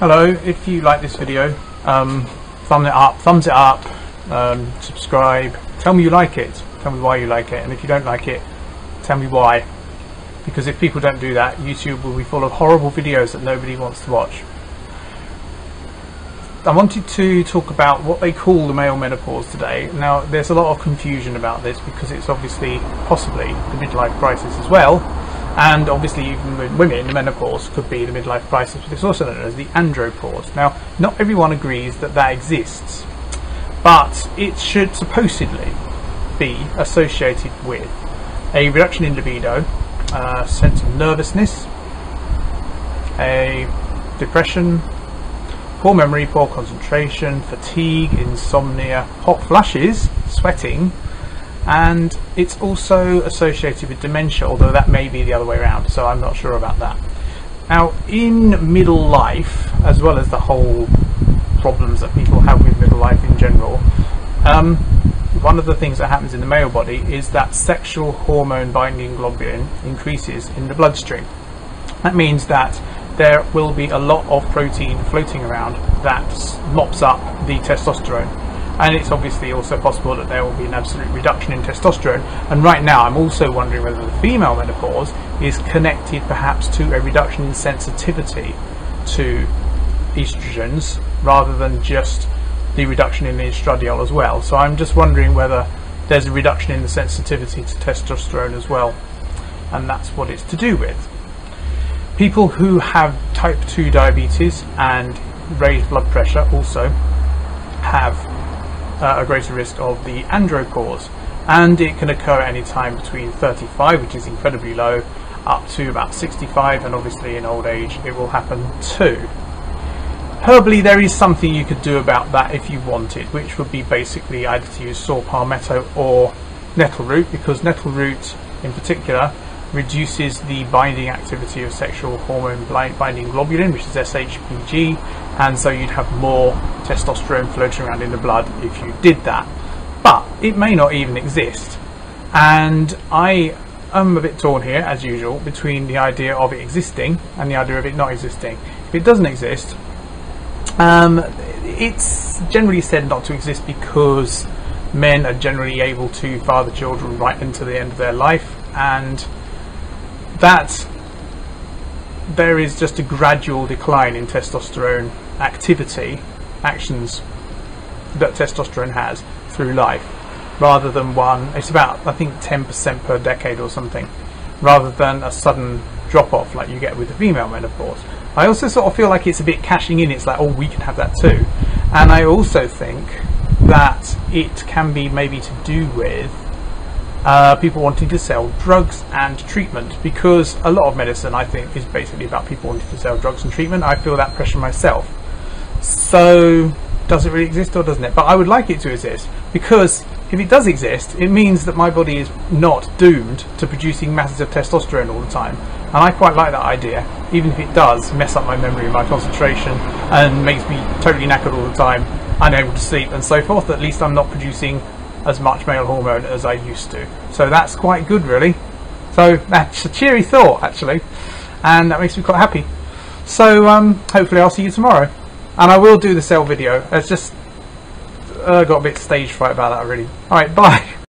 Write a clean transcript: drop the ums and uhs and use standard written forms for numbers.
Hello, if you like this video, thumbs it up, subscribe, tell me you like it, tell me why you like it, and if you don't like it, tell me why. Because if people don't do that, YouTube will be full of horrible videos that nobody wants to watch. I wanted to talk about what they call the male menopause today. Now, there's a lot of confusion about this because it's obviously possibly the midlife crisis as well, and obviously even with women, the menopause could be the midlife crisis, but it's also known as the andropause. Now, not everyone agrees that that exists, but it should supposedly be associated with a reduction in libido, a sense of nervousness, a depression, poor memory, poor concentration, fatigue, insomnia, hot flushes, sweating, and it's also associated with dementia, although that may be the other way around, so I'm not sure about that. Now, in middle life, as well as the whole problems that people have with middle life in general, one of the things that happens in the male body is that sexual hormone binding globulin increases in the bloodstream. That means that there will be a lot of protein floating around that mops up the testosterone, and it's obviously also possible that there will be an absolute reduction in testosterone. And right now I'm also wondering whether the female menopause is connected perhaps to a reduction in sensitivity to estrogens rather than just the reduction in the estradiol as well. So I'm just wondering whether there's a reduction in the sensitivity to testosterone as well, and that's what it's to do with. People who have type 2 diabetes and raised blood pressure also have a greater risk of the andropause, and it can occur at any time between 35, which is incredibly low, up to about 65, and obviously in old age it will happen too. Herbally, there is something you could do about that if you wanted, which would be basically either to use saw palmetto or nettle root, because nettle root in particular reduces the binding activity of sexual hormone binding globulin, which is SHBG, and so you'd have more testosterone floating around in the blood if you did that. But it may not even exist, and I am a bit torn here, as usual, between the idea of it existing and the idea of it not existing. If it doesn't exist, it's generally said not to exist because men are generally able to father children right into the end of their life, and that there is just a gradual decline in testosterone actions that testosterone has through life, rather than it's about, I think, 10% per decade or something, rather than a sudden drop off like you get with the female menopause. I also sort of feel like it's a bit cashing in. It's like, oh, we can have that too. And I also think that it can be maybe to do with people wanting to sell drugs and treatment, because a lot of medicine, I think, is basically about people wanting to sell drugs and treatment. I feel that pressure myself. So does it really exist or doesn't it? But I would like it to exist, because if it does exist, it means that my body is not doomed to producing masses of testosterone all the time, and I quite like that idea, even if it does mess up my memory and my concentration and makes me totally knackered all the time, unable to sleep and so forth. At least I'm not producing as much male hormone as I used to, so that's quite good, really. So that's a cheery thought, actually, and that makes me quite happy. So hopefully I'll see you tomorrow, and I will do the cell video. It's just got a bit stage fright about that already. Alright, bye.